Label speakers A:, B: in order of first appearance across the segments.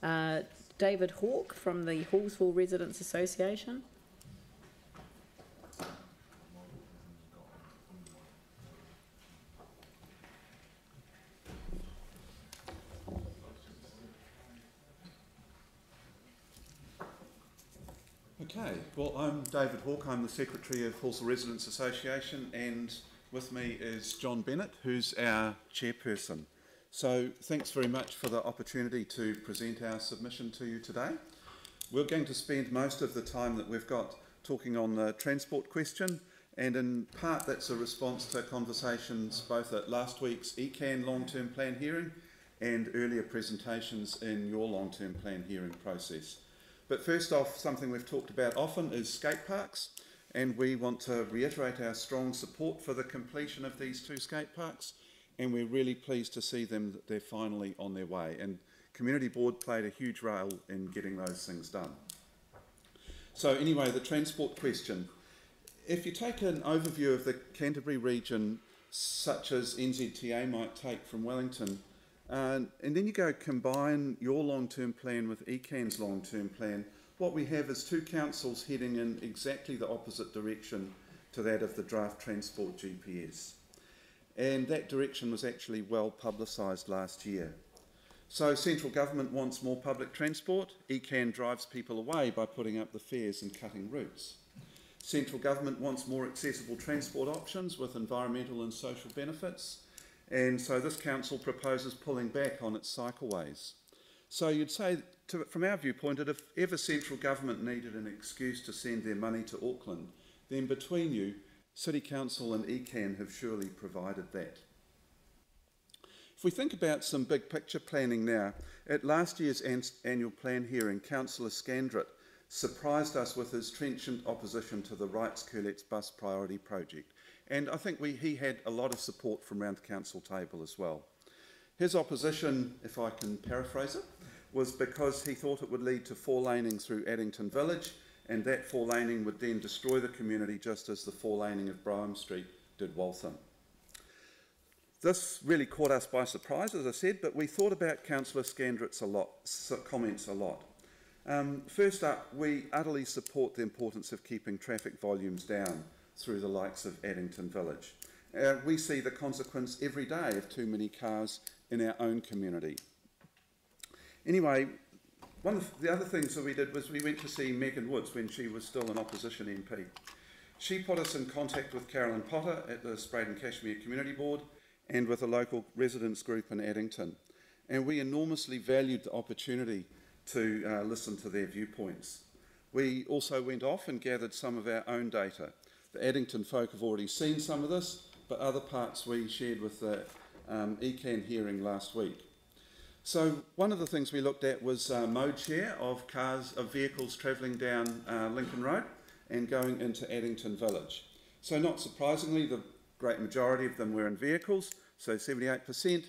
A: David Hawke from the Halswell Residents Association.
B: Okay, well, I'm David Hawke. I'm the Secretary of Halswell Residents Association, and with me is John Bennett, who's our chairperson. So thanks very much for the opportunity to present our submission to you today. We're going to spend most of the time that we've got talking on the transport question, and in part that's a response to conversations both at last week's ECAN long-term plan hearing and earlier presentations in your long-term plan hearing process. But first off, something we've talked about often is skate parks, and we want to reiterate our strong support for the completion of these 2 skate parks, and we're really pleased to see them that they're finally on their way, and Community Board played a huge role in getting those things done. So anyway, the transport question. If you take an overview of the Canterbury region, such as NZTA might take from Wellington, and then you go combine your long-term plan with ECAN's long-term plan, what we have is 2 councils heading in exactly the opposite direction to that of the draft transport GPS. And that direction was actually well publicised last year. So central government wants more public transport, ECAN drives people away by putting up the fares and cutting routes. Central government wants more accessible transport options with environmental and social benefits, and so this council proposes pulling back on its cycleways. So you'd say, from our viewpoint, that if ever central government needed an excuse to send their money to Auckland, then between you, City Council and ECAN have surely provided that. If we think about some big picture planning now, at last year's annual plan hearing, Councillor Scandrett surprised us with his trenchant opposition to the Wrights-Curlet's bus priority project. And I think he had a lot of support from around the council table as well. His opposition, if I can paraphrase it, was because he thought it would lead to 4-laning through Addington Village, and that 4-laning would then destroy the community just as the 4-laning of Brougham Street did Waltham. This really caught us by surprise, as I said, but we thought about Councillor Scandrett's comments a lot. First up, we utterly support the importance of keeping traffic volumes down through the likes of Addington Village. We see the consequence every day of too many cars in our own community. Anyway, one of the other things that we did was we went to see Megan Woods when she was still an opposition MP. She put us in contact with Carolyn Potter at the Spraden Cashmere Community Board and with a local residents group in Addington. And we enormously valued the opportunity to listen to their viewpoints. We also went off and gathered some of our own data. The Addington folk have already seen some of this, but other parts we shared with the ECAN hearing last week. So one of the things we looked at was mode share of vehicles travelling down Lincoln Road and going into Addington Village. So not surprisingly, the great majority of them were in vehicles, so 78%.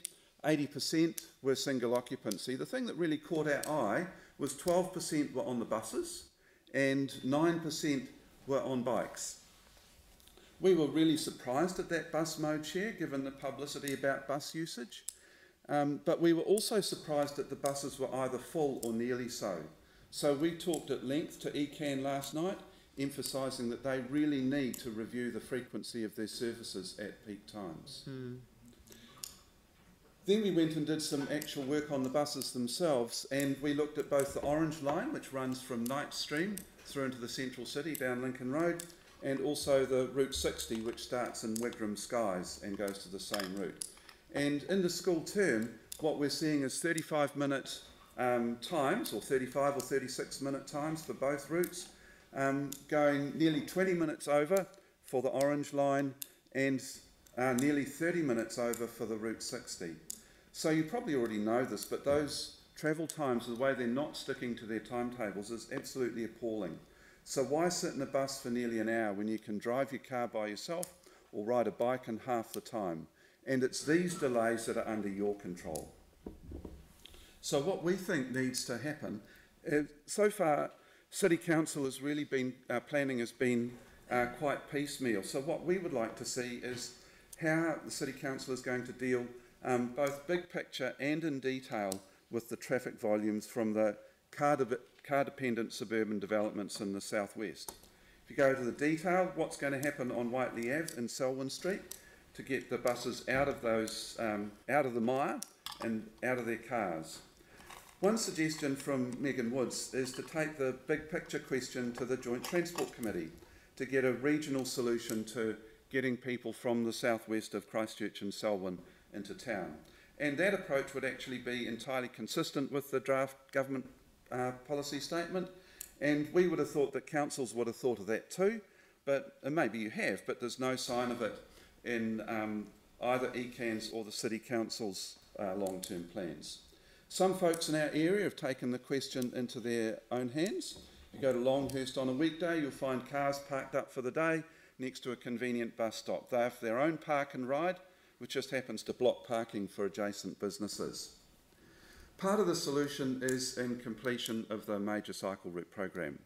B: 80% were single occupancy. The thing that really caught our eye was 12% were on the buses and 9% were on bikes. We were really surprised at that bus mode share given the publicity about bus usage, but we were also surprised that the buses were either full or nearly so. So we talked at length to ECAN last night, emphasising that they really need to review the frequency of their services at peak times. Then we went and did some actual work on the buses themselves, and we looked at both the Orange Line, which runs from Knight Stream through into the central city down Lincoln Road, and also the Route 60, which starts in Wigram Skies and goes to the same route. And in the school term, what we're seeing is 35-minute times, or 35 or 36-minute times for both routes, going nearly 20 minutes over for the Orange Line and nearly 30 minutes over for the Route 60. So you probably already know this, but those travel times, the way they're not sticking to their timetables, is absolutely appalling. So why sit in a bus for nearly an hour when you can drive your car by yourself or ride a bike in half the time? And it's these delays that are under your control. So what we think needs to happen, so far City Council has really been, planning has been quite piecemeal. So what we would like to see is how the City Council is going to deal both big picture and in detail with the traffic volumes from the car-dependent suburban developments in the southwest. If you go to the detail, what's going to happen on Whiteley Ave in Selwyn Street to get the buses out of those, out of the mire and out of their cars. One suggestion from Megan Woods is to take the big picture question to the Joint Transport Committee to get a regional solution to getting people from the southwest of Christchurch and Selwyn into town. And that approach would actually be entirely consistent with the draft government policy statement, and we would have thought that councils would have thought of that too, but maybe you have, but there's no sign of it in either ECAN's or the City Council's long-term plans. Some folks in our area have taken the question into their own hands. You go to Longhurst on a weekday, you'll find cars parked up for the day next to a convenient bus stop. They have their own park and ride, which just happens to block parking for adjacent businesses. Part of the solution is in completion of the major cycle route program.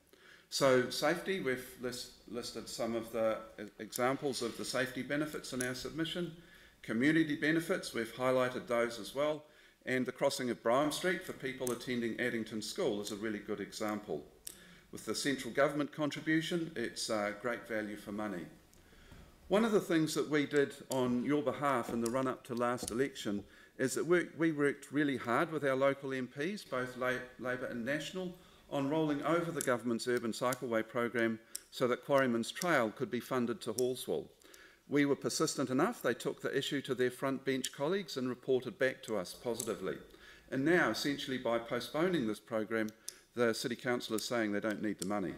B: So safety, we've listed some of the examples of the safety benefits in our submission. Community benefits, we've highlighted those as well. And the crossing of Bryam Street for people attending Addington School is a really good example. With the central government contribution, it's great value for money. One of the things that we did on your behalf in the run-up to last election is that we worked really hard with our local MPs, both Labour and National, on rolling over the government's urban cycleway program so that Quarryman's Trail could be funded to Halswell. We were persistent enough, they took the issue to their front bench colleagues and reported back to us positively. And now, essentially by postponing this program, the City Council is saying they don't need the money.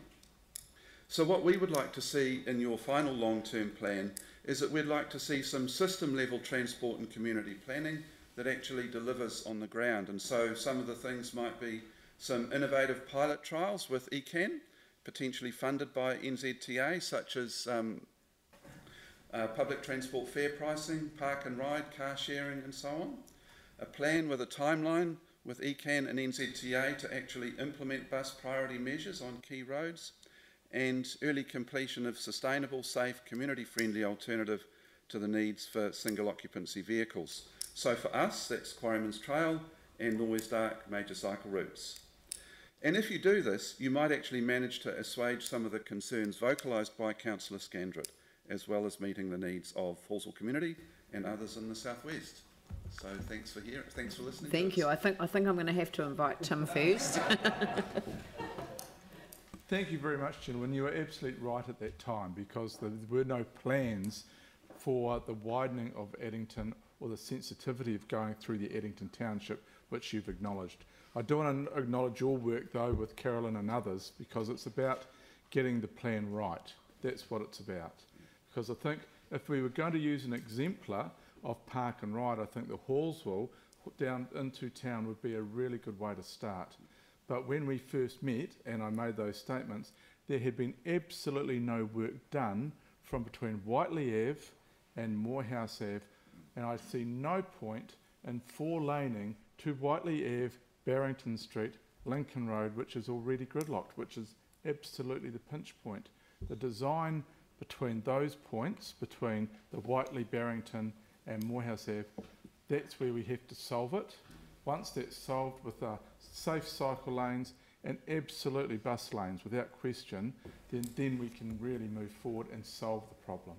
B: So what we would like to see in your final long-term plan is that we'd like to see some system-level transport and community planning that actually delivers on the ground. And so some of the things might be some innovative pilot trials with ECAN, potentially funded by NZTA, such as public transport fare pricing, park and ride, car sharing and so on. A plan with a timeline with ECAN and NZTA to actually implement bus priority measures on key roads, and early completion of sustainable, safe, community-friendly alternative to the needs for single occupancy vehicles. So for us, that's Quarryman's Trail and Norwes Dark major cycle routes. And if you do this, you might actually manage to assuage some of the concerns vocalised by Councillor Scandrett, as well as meeting the needs of Halswell community and others in the southwest. So thanks for listening.
A: Thank you. I think I'm going to have to invite Tim first.
C: Thank you very much, gentlemen. You were absolutely right at that time, because there were no plans for the widening of Addington or the sensitivity of going through the Addington Township, which you've acknowledged. I do want to acknowledge your work, though, with Carolyn and others, because it's about getting the plan right. That's what it's about. Because I think if we were going to use an exemplar of park and ride, I think the Halswell down into town would be a really good way to start. But when we first met, and I made those statements, there had been absolutely no work done from between Whiteley Ave and Morehouse Ave, and I see no point in four-laning to Whiteley Ave, Barrington Street, Lincoln Road, which is already gridlocked, which is absolutely the pinch point. The design between those points, between the Whiteley, Barrington and Morehouse Ave, that's where we have to solve it. Once that's solved with safe cycle lanes and absolutely bus lanes without question, then we can really move forward and solve the problem.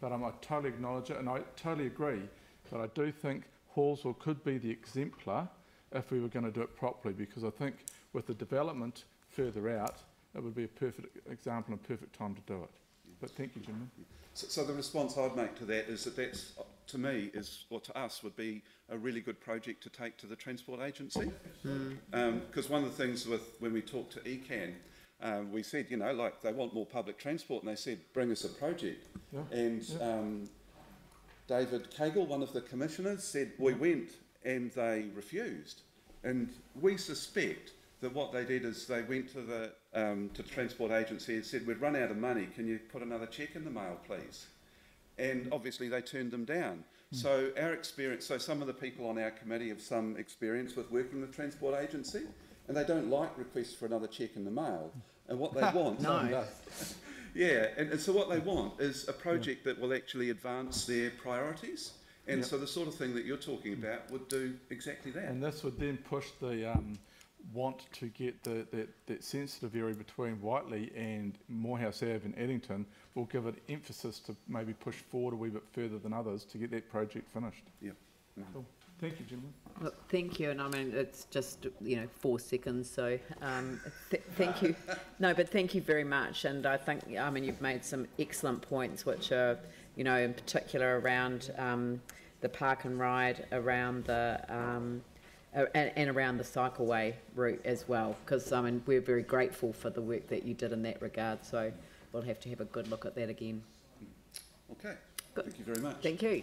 C: But I totally acknowledge it, and I totally agree, but I do think Halswell could be the exemplar if we were going to do it properly, because I think with the development further out, it would be a perfect example and a perfect time to do it. But thank you, gentlemen.
B: So the response I'd make to that is that that's, to me, or to us, would be a really good project to take to the Transport Agency. Because one of the things when we talked to ECAN, we said, you know, like they want more public transport, and they said, bring us a project. Yeah. And David Cagle, one of the commissioners, said, we went, and they refused. And we suspect that what they did is they went to the Transport Agency and said, we've run out of money, can you put another cheque in the mail, please? And obviously they turned them down. So our experience, so some of the people on our committee have some experience with working with Transport Agency, and they don't like requests for another cheque in the mail. And what they want... Yeah, and so what they want is a project that will actually advance their priorities And
C: Yep.
B: so the sort of thing that you're talking about would do exactly that.
C: And this would then push the want to get that sensitive area between Whiteley and Morehouse Ave in Addington will give it emphasis to maybe push forward a wee bit further than others to get that project finished.
B: Yeah.
C: Cool. Thank you, gentlemen.
A: Look, thank you, and I mean, it's just, 4 seconds, so thank you. No, but thank you very much, and I think, you've made some excellent points, which are, in particular around the park and ride, around the, and around the cycleway route as well, because, we're very grateful for the work that you did in that regard, so we'll have to have a good look at that again.
B: Okay.
A: Good.
B: Thank you very much.
A: Thank you.